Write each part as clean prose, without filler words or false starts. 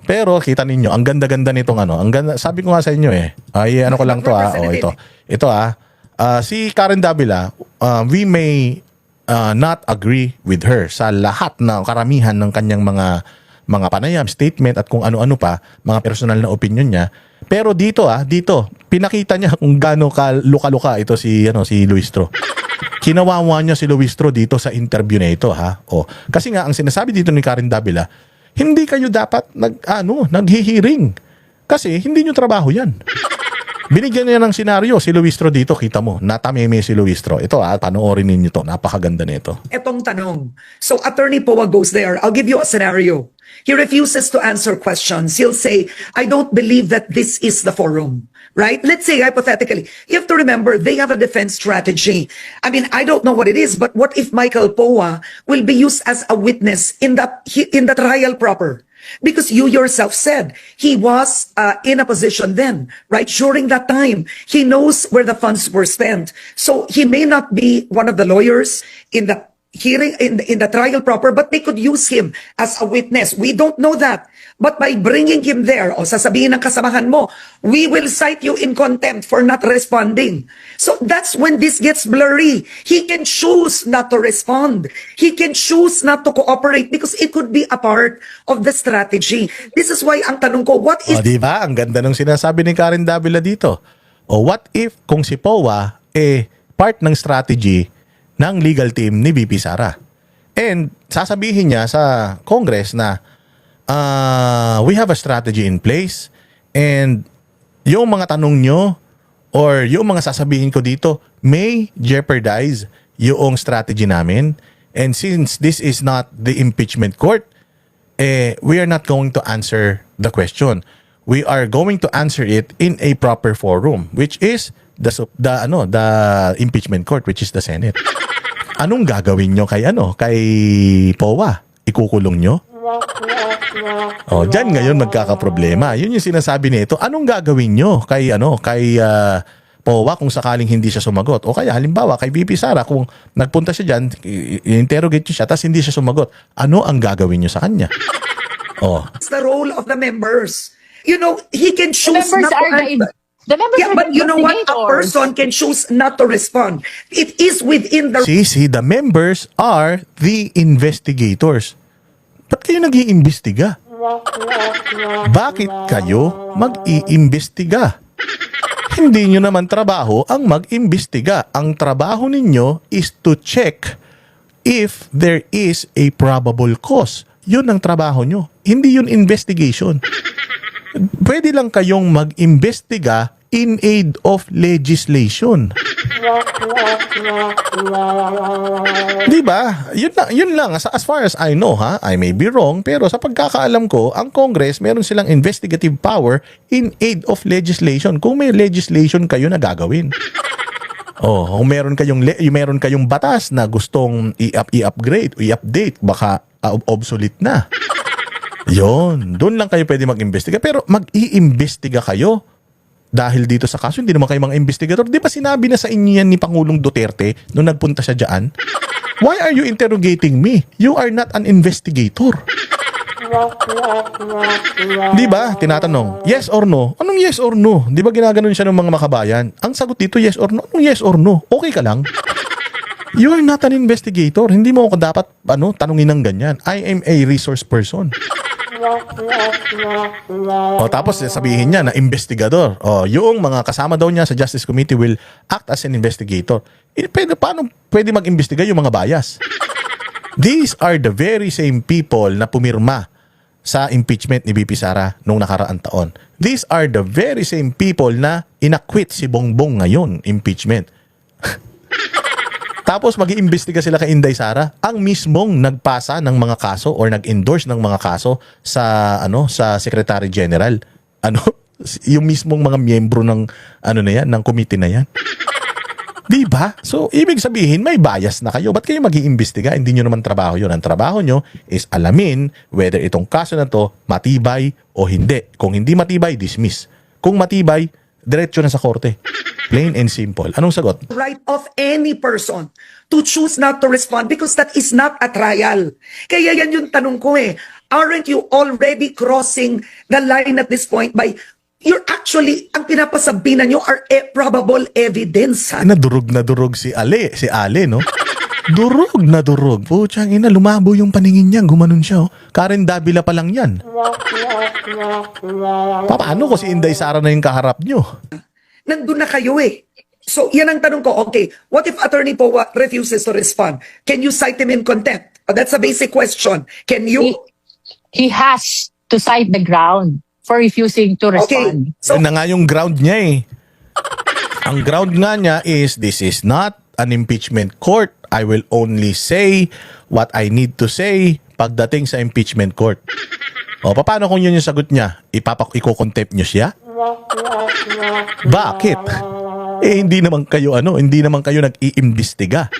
Pero kita ninyo, ang ganda-ganda nitong ano. Ang ganda, sabi ko nga sa inyo ay ano ko lang to ito. Ito si Karen Davila, we may not agree with her sa lahat na karamihan ng kanyang mga panayam, statement at kung ano-ano pa, mga personal na opinion niya. Pero dito pinakita niya kung gaano ka luka-luka ito si Luistro. Kinawawa niya si Luistro dito sa interview na ito kasi nga ang sinasabi dito ni Karen Davila, hindi kayo dapat naghihiring kasi hindi niyo trabaho 'yan. Binigyan niya ng senaryo si Luistro dito, kita mo, natameme si Luistro. Ito panoorin ninyo to, napakaganda nito. Etong tanong. So Attorney Poa goes there. I'll give you a scenario. He refuses to answer questions. He'll say, I don't believe that this is the forum. Right? Let's say hypothetically, you have to remember they have a defense strategy. I mean, I don't know what it is, but what if Michael Poa will be used as a witness in the trial proper? Because you yourself said he was in a position then, right? During that time, he knows where the funds were spent. So he may not be one of the lawyers in the hearing in the trial proper, but they could use him as a witness. We don't know that. But by bringing him there, sasabihin ng kasamahan mo, we will cite you in contempt for not responding. So that's when this gets blurry. He can choose not to respond. He can choose not to cooperate because it could be a part of the strategy. This is why ang tanong ko, what is... Diba? Ang ganda ng sinasabi ni Karen Davila dito. What if kung si Poa part ng strategy ng legal team ni VP Sara? And sasabihin niya sa Congress na we have a strategy in place and yung mga tanong nyo or yung mga sasabihin ko dito may jeopardize yung strategy namin. And since this is not the impeachment court, we are not going to answer the question. We are going to answer it in a proper forum, which is the impeachment court, which is the Senate. Anong gagawin nyo kay Poa? Ikukulong nyo? Diyan ngayon magkakaproblema. Yun yung sinasabi nito. Anong gagawin nyo kay Poa kung sakaling hindi siya sumagot? O kaya halimbawa kay VP Sara, kung nagpunta siya dyan, i-interrogate nyo siya, tapos hindi siya sumagot. Ano ang gagawin nyo sa kanya? It's the role of the members. You know, he can choose not to answer. The members are but you know what? A person can choose not to respond. It is within the... See, the members are the investigators. Ba't kayo nag-iimbestiga? Bakit kayo mag-iimbestiga? Hindi nyo naman trabaho ang mag-imbestiga. Ang trabaho ninyo is to check if there is a probable cause. Yun ang trabaho nyo. Hindi yun investigation. Pwede lang kayong mag-imbestiga in aid of legislation. Diba? Yun lang. As far as I know, I may be wrong, pero sa pagkakaalam ko, ang Congress, meron silang investigative power in aid of legislation. Kung may legislation kayo na gagawin. Kung meron kayong batas na gustong i-upgrade o i-update, baka obsolete na. Yon, doon lang kayo pwede mag-imbestiga. Pero mag-iimbestiga kayo dahil dito sa kaso, hindi naman kayo mga investigator. Di ba sinabi na sa inyo yan ni Pangulong Duterte nung nagpunta siya dyan? Why are you interrogating me? You are not an investigator. Di ba? Tinatanong, yes or no? Anong yes or no? Di ba ginaganon siya ng mga makabayan? Ang sagot dito, yes or no? Anong yes or no? Okay ka lang? You are not an investigator. Hindi mo ako dapat tanungin ng ganyan. I am a resource person. Tapos sabihin niya na investigador. Yung mga kasama daw niya sa Justice Committee will act as an investigator. Paano pwede mag-imbestiga yung mga bias? These are the very same people na pumirma sa impeachment ni VP Sara nung nakaraang taon. These are the very same people na inakwit si Bongbong ngayon, impeachment. Tapos mag-iimbestiga sila kay Inday Sara, ang mismong nagpasa ng mga kaso or nag-endorse ng mga kaso sa sa Secretary General. Yung mismong mga miyembro ng ng committee na yan. Di ba? So ibig sabihin may bias na kayo. Ba't kayo mag-iimbestiga? Hindi nyo naman trabaho yun. Ang trabaho nyo is alamin whether itong kaso na to matibay o hindi. Kung hindi matibay, dismiss. Kung matibay, diretso na sa korte. Plain and simple. Anong sagot? Right of any person to choose not to respond because that is not a trial. Kaya yan yung tanong ko aren't you already crossing the line at this point by you're actually, ang pinapasabihan nyo are probable evidence. Ha? Na durog si Ale, no? Durog na durog. Putsang ina, lumabo yung paningin niya. Gumanon siya, oh. Karen Davila pa lang yan. Paano ko si Inday Sara na yung kaharap nyo? Nandun na kayo eh. So, yan ang tanong ko. Okay, what if Attorney Powa refuses to respond? Can you cite him in contempt? That's a basic question. Can you? He has to cite the ground for refusing to respond. So, Yan na nga yung ground niya eh. Ang ground nga niya is, this is not an impeachment court. I will only say what I need to say pagdating sa impeachment court. O, paano kung yun yung sagot niya? Iko-contempt niyo siya? Bakit? Eh, hindi naman kayo nag-iimbestiga.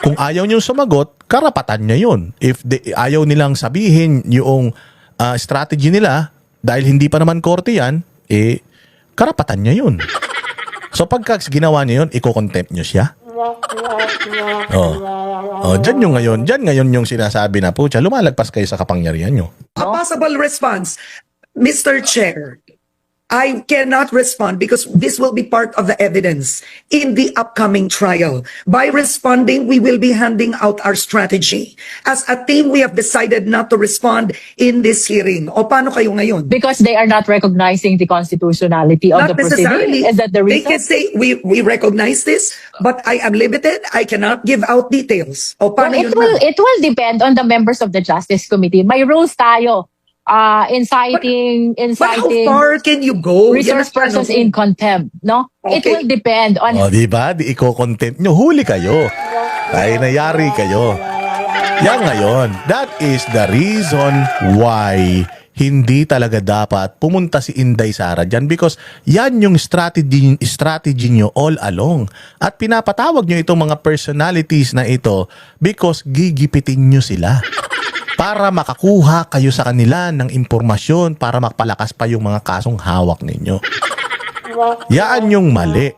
Kung ayaw niyong sumagot, karapatan niya yun. If ayaw nilang sabihin yung strategy nila, dahil hindi pa naman korte yan, eh, karapatan niya yun. So, pagka ginawa niya yun, iko-contempt niyo siya? Dyan ngayon yung sinasabi na, pucha, lumalagpas kayo sa kapangyarihan nyo. a possible response, Mr. Chair, I cannot respond because this will be part of the evidence in the upcoming trial. By responding, we will be handing out our strategy. As a team, we have decided not to respond in this hearing. O paano kayo ngayon? Because they are not recognizing the constitutionality of Not the proceeding. necessarily. Is that the They reason? can say, we recognize this, but I am limited. I cannot give out details. O Well, paano it yun? will depend on the members of the Justice Committee. May rules tayo. Inciting But how far can you go? resource Yan ang persons tanong. in contempt, no? It Okay. will depend on O, di ba? Di iko-contempt nyo. Huli kayo. Ay, nayari kayo. Yan ngayon. That is the reason why hindi talaga dapat pumunta si Inday Sara dyan because yan yung strategy nyo all along. At pinapatawag nyo itong mga personalities na ito because gigipitin nyo sila para makakuha kayo sa kanila ng impormasyon para makpalakas pa yung mga kasong hawak ninyo. Yaan yung mali.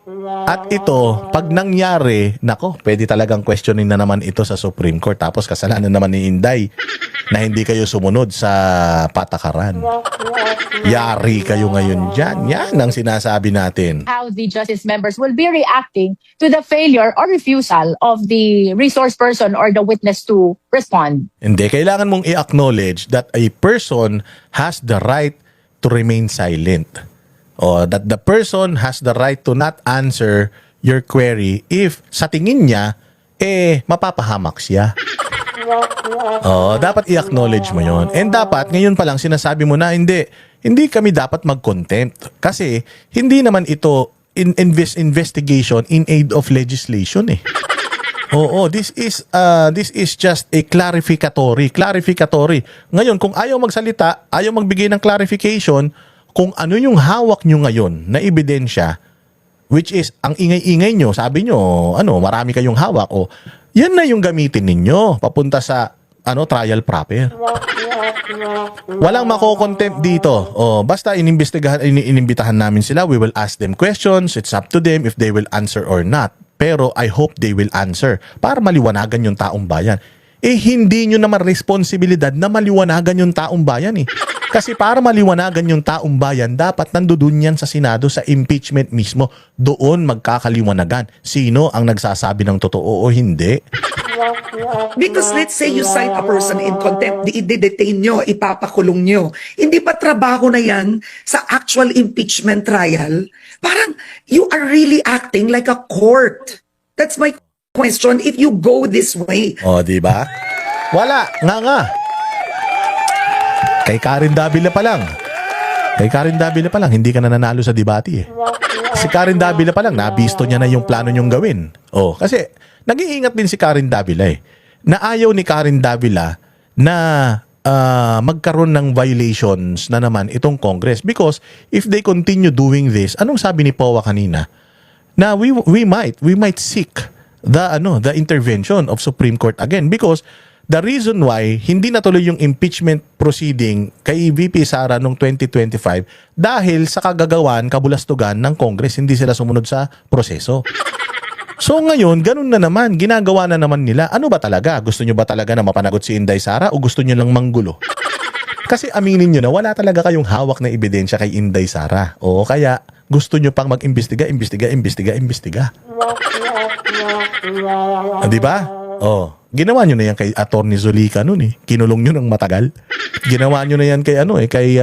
At ito, pag nangyari, nako, pwede talagang questioning na naman ito sa Supreme Court. Tapos kasalanan naman ni Inday na hindi kayo sumunod sa patakaran. Yari kayo ngayon dyan. Yan ang sinasabi natin. how the justice members will be reacting to the failure or refusal of the resource person or the witness to respond. Hindi, kailangan mong i-acknowledge that a person has the right to remain silent. O that the person has the right to not answer your query if sa tingin niya, mapapahamak siya. Dapat i-acknowledge mo yon. And dapat, ngayon pa lang sinasabi mo na, hindi kami dapat mag-contempt. Kasi, hindi naman ito investigation in aid of legislation eh. This is just a clarificatory. Ngayon, kung ayaw magsalita, ayaw magbigay ng clarification, kung ano yung hawak nyo ngayon na ebidensya, which is, ang ingay-ingay nyo, sabi nyo, marami kayong hawak, yan na yung gamitin ninyo, papunta sa, trial proper. Walang mako-contempt dito. Basta inimbitahan namin sila, we will ask them questions, it's up to them if they will answer or not. Pero I hope they will answer para maliwanagan yung taong bayan. Hindi nyo naman responsibilidad na maliwanagan yung taong bayan eh. Kasi para maliwanagan yung taong bayan, dapat nandoon yan sa Senado sa impeachment mismo. Doon magkakaliwanagan. Sino ang nagsasabi ng totoo o hindi? Because let's say you cite a person in contempt, i-detain nyo, ipapakulong nyo. Hindi pa trabaho na yan sa actual impeachment trial? Parang you are really acting like a court. That's my question if you go this way. Di ba? Wala. Nga. Kay Karen Davila pa lang. Hindi ka na nanalo sa debate eh. Si Karen Davila pa lang, nabisto niya na yung plano niyong gawin. Kasi nag-iingat din si Karen Davila eh. Na ayaw ni Karen Davila na magkaroon ng violations na naman itong Congress. Because if they continue doing this, anong sabi ni Powa kanina? Na we might seek the intervention of Supreme Court again because the reason why hindi natuloy yung impeachment proceeding kay VP Sara noong 2025 dahil sa kagagawan, kabulastugan ng Congress, hindi sila sumunod sa proseso. So ngayon, ganun na naman, ginagawa na naman nila. Ano ba talaga? Gusto nyo ba talaga na mapanagot si Inday Sara o gusto nyo lang manggulo? Kasi aminin nyo na wala talaga kayong hawak na ebidensya kay Inday Sara. O kaya gusto nyo pang mag-imbestiga. Di ba? Ginawa nyo na yan kay Attorney Zolica nun eh. Kinulong nyo ng matagal. Ginawa nyo na yan kay kay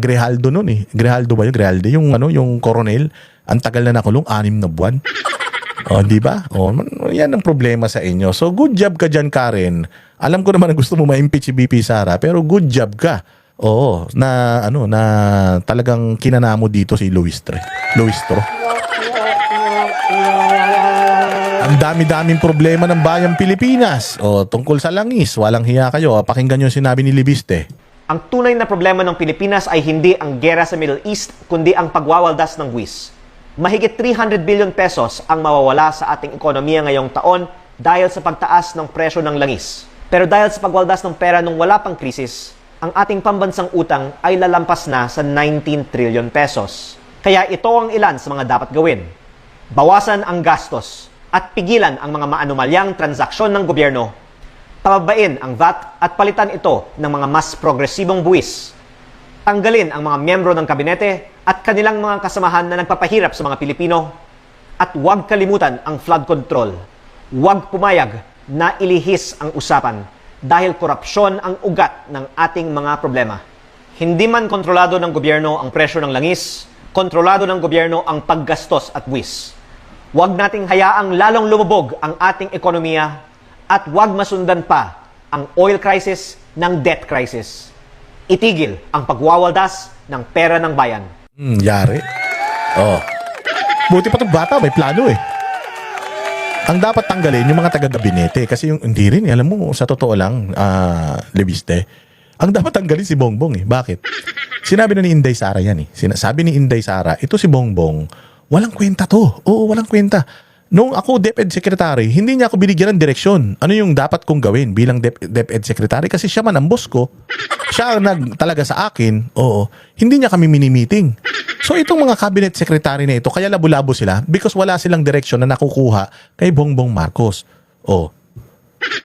Grijaldo nun eh. Grijaldo ba yun? Grijalde, yung coronel. Ang tagal na nakulong, 6 na buwan. Di ba? Yan ang problema sa inyo. So good job ka dyan, Karen. Alam ko naman na gusto mo ma-impeach si BP Sara, pero good job ka. Na talagang kinanamo dito si Luistro. Ang dami-daming problema ng bayang Pilipinas. Tungkol sa langis, walang hiya kayo. Pakinggan yung sinabi ni Libiste. Ang tunay na problema ng Pilipinas ay hindi ang gera sa Middle East, kundi ang pagwawaldas ng buwis. Mahigit 300 billion pesos ang mawawala sa ating ekonomiya ngayong taon dahil sa pagtaas ng presyo ng langis. Pero dahil sa pagwaldas ng pera nung wala pang krisis, ang ating pambansang utang ay lalampas na sa 19 trillion pesos. Kaya ito ang ilan sa mga dapat gawin. Bawasan ang gastos at pigilan ang mga maanumalyang transaksyon ng gobyerno. Pababain ang VAT at palitan ito ng mga mas progresibong buwis. Tanggalin ang mga miyembro ng kabinete at kanilang mga kasamahan na nagpapahirap sa mga Pilipino. At huwag kalimutan ang flood control. Huwag pumayag na ilihis ang usapan dahil korupsyon ang ugat ng ating mga problema. Hindi man kontrolado ng gobyerno ang presyo ng langis, kontrolado ng gobyerno ang paggastos at buwis. Huwag nating hayaang lalong lumubog ang ating ekonomiya at huwag masundan pa ang oil crisis ng debt crisis. Itigil ang pagwawaldas ng pera ng bayan. Yari. Buti pa itong bata, may plano eh. Ang dapat tanggalin yung mga taga-gabinete kasi yung hindi rin, alam mo, sa totoo lang, Libiste, ang dapat tanggalin si Bongbong eh. Bakit? Sinabi na ni Inday Sara yan eh. Sabi ni Inday Sara, ito si Bongbong, walang kwenta to. Oo, walang kwenta. Nung ako DepEd Secretary, hindi niya ako binigyan ng direksyon. Ano yung dapat kong gawin bilang DepEd Secretary? Kasi siya man ang boss ko. Siya ang talaga sa akin. Oo. Hindi niya kami mini-meeting. So itong mga cabinet secretary na ito, kaya labo-labo sila because wala silang direksyon na nakukuha kay Bongbong Marcos.